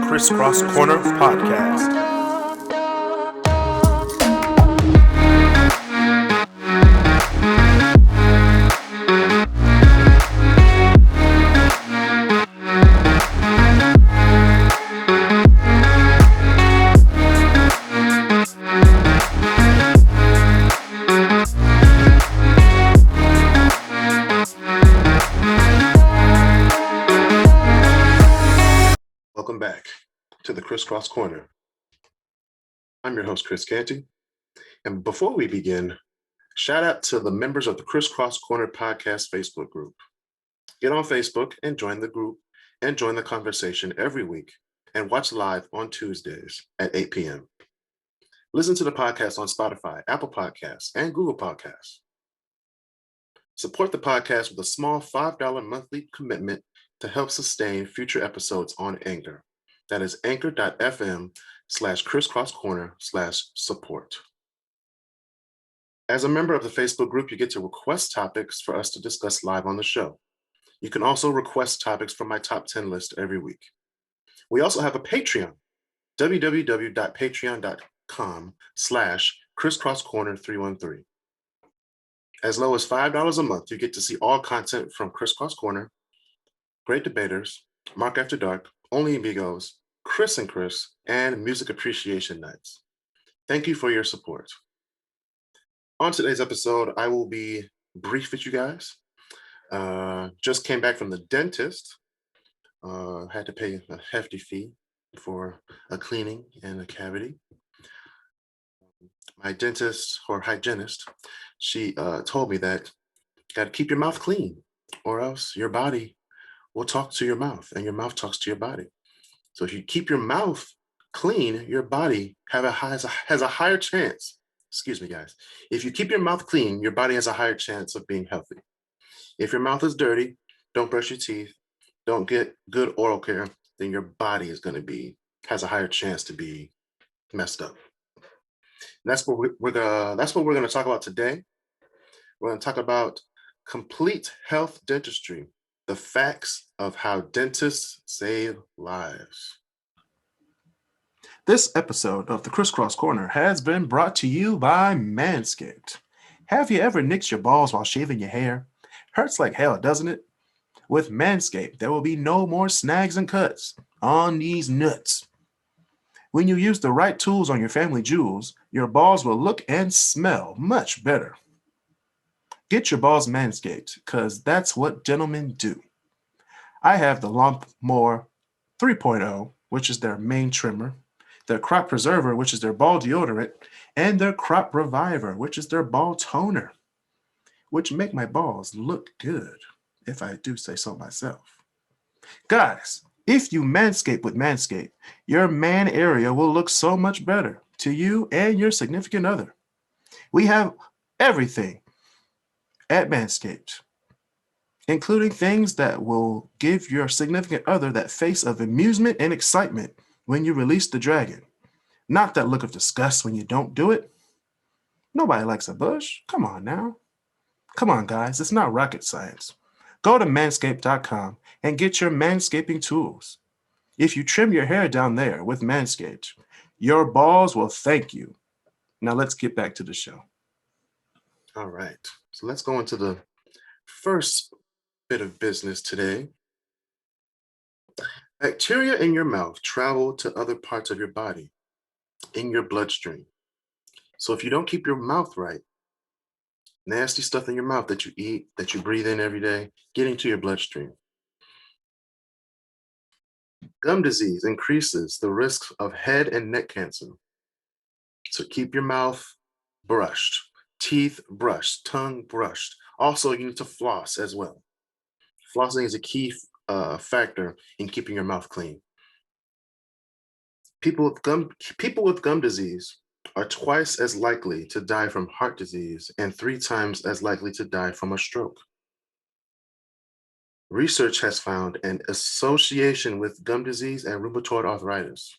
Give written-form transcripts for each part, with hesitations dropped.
Crisscross Corner Podcast. Welcome back to the Crisscross Corner. I'm your host, Chris Canty. And before we begin, shout out to the members of the Crisscross Corner Podcast Facebook group. Get on Facebook and join the group and join the conversation every week and watch live on Tuesdays at 8 p.m. Listen to the podcast on Spotify, Apple Podcasts, and Google Podcasts. Support the podcast with a small $5 monthly commitment to help sustain future episodes on Anchor. That is anchor.fm/crisscrosscorner/support. As a member of the Facebook group, you get to request topics for us to discuss live on the show. You can also request topics from my top 10 list every week. We also have a Patreon, www.patreon.com/crisscrosscorner313. As low as $5 a month, you get to see all content from Crisscross Corner, Great Debaters, Mark After Dark, Only Amigos, Chris and Chris, and Music Appreciation Nights. Thank you for your support. On today's episode, I will be brief with you guys. Just came back from the dentist. Had to pay a hefty fee for a cleaning and a cavity. My dentist or hygienist, she told me that you got to keep your mouth clean or else your body will talk to your mouth and your mouth talks to your body. So if you keep your mouth clean, your body has a higher chance. Excuse me, guys. If you keep your mouth clean, your body has a higher chance of being healthy. If your mouth is dirty, don't brush your teeth, don't get good oral care, then your body is going to has a higher chance to be messed up. And that's what we're going to talk about today. We're going to talk about complete health dentistry, the facts of how dentists save lives. This episode of the Crisscross Corner has been brought to you by Manscaped. Have you ever nicked your balls while shaving your hair? Hurts like hell, doesn't it? With Manscaped, there will be no more snags and cuts on these nuts. When you use the right tools on your family jewels, your balls will look and smell much better. Get your balls manscaped, because that's what gentlemen do. I have the Lawnmower 3.0, which is their main trimmer, their Crop Preserver, which is their ball deodorant, and their Crop Reviver, which is their ball toner, which make my balls look good, if I do say so myself. Guys, if you manscape with Manscaped, your man area will look so much better to you and your significant other. We have everything at Manscaped, including things that will give your significant other that face of amusement and excitement when you release the dragon. Not that look of disgust when you don't do it. Nobody likes a bush. Come on now. Come on, guys. It's not rocket science. Go to manscaped.com and get your manscaping tools. If you trim your hair down there with Manscaped, your balls will thank you. Now let's get back to the show. All right. So let's go into the first bit of business today. Bacteria in your mouth travel to other parts of your body in your bloodstream. So if you don't keep your mouth right, nasty stuff in your mouth that you eat, that you breathe in every day, get into your bloodstream. Gum disease increases the risk of head and neck cancer. So keep your mouth brushed, teeth brushed, tongue brushed. Also, you need to floss as well. Flossing is a key factor in keeping your mouth clean. People with gum disease are twice as likely to die from heart disease and 3 times as likely to die from a stroke. Research has found an association with gum disease and rheumatoid arthritis.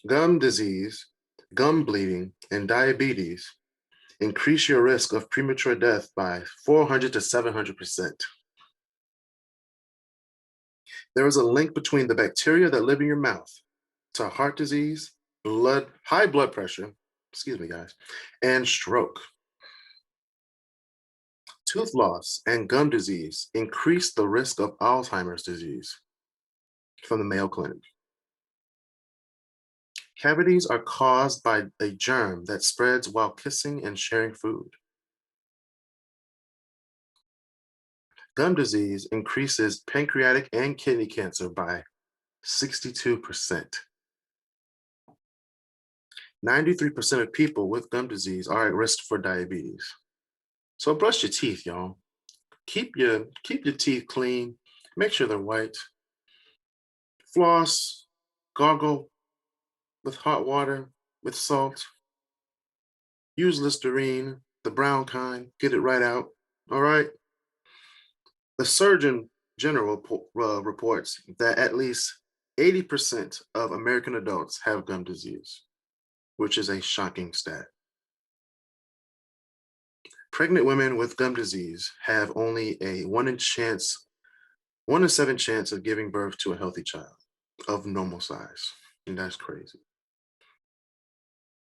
Gum disease, gum bleeding, and diabetes increase your risk of premature death by 400 to 700%. There is a link between the bacteria that live in your mouth to heart disease, high blood pressure, excuse me, guys, and stroke. Tooth loss and gum disease increase the risk of Alzheimer's disease from the Mayo Clinic. Cavities are caused by a germ that spreads while kissing and sharing food. Gum disease increases pancreatic and kidney cancer by 62%. 93% of people with gum disease are at risk for diabetes. So brush your teeth, y'all. Keep your teeth clean. Make sure they're white. Floss, gargle with hot water, with salt. Use Listerine, the brown kind. Get it right out. All right. The Surgeon General reports that at least 80% of American adults have gum disease, which is a shocking stat. Pregnant women with gum disease have only a 1 in 7 chance of giving birth to a healthy child of normal size. And that's crazy.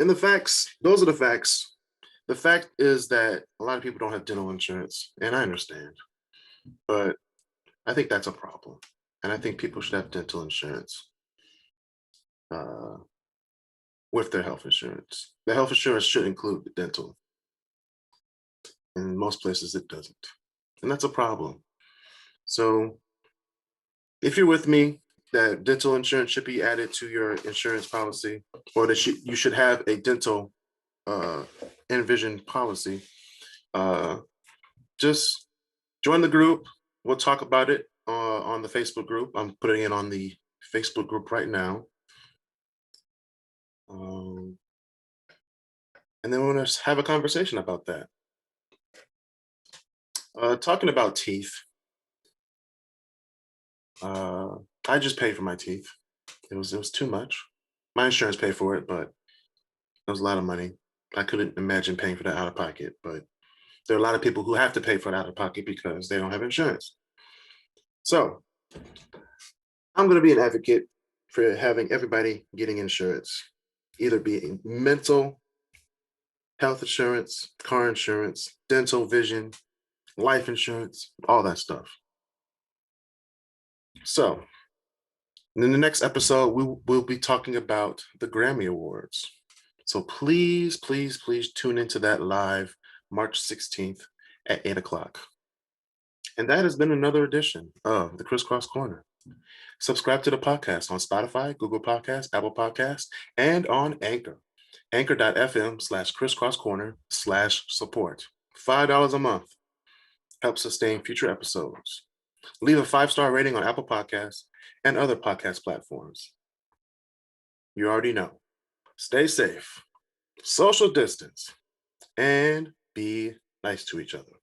And the facts, those are the facts. The fact is that a lot of people don't have dental insurance, and I understand, but I think that's a problem. And I think people should have dental insurance uh, with their health insurance. The health insurance should include the dental. In most places, it doesn't. And that's a problem. So if you're with me, that dental insurance should be added to your insurance policy, or that you should have a dental and vision policy, just join the group. We'll talk about it on the Facebook group. I'm putting it on the Facebook group right now. And then we're going to have a conversation about that. Talking about teeth, I just paid for my teeth. It was too much. My insurance paid for it, but it was a lot of money. I couldn't imagine paying for that out of pocket, but there are a lot of people who have to pay for it out of pocket because they don't have insurance. So I'm going to be an advocate for having everybody getting insurance, either be mental health insurance, car insurance, dental, vision, life insurance, all that stuff. So in the next episode, we'll be talking about the Grammy Awards. So please, please, please tune into that live March 16th at 8 o'clock. And that has been another edition of the Crisscross Corner. Subscribe to the podcast on Spotify, Google Podcasts, Apple Podcasts, and on Anchor. Anchor.fm/crisscrosscorner/support. $5 a month helps sustain future episodes. Leave a 5-star rating on Apple Podcasts and other podcast platforms. You already know. Stay safe, social distance, and be nice to each other.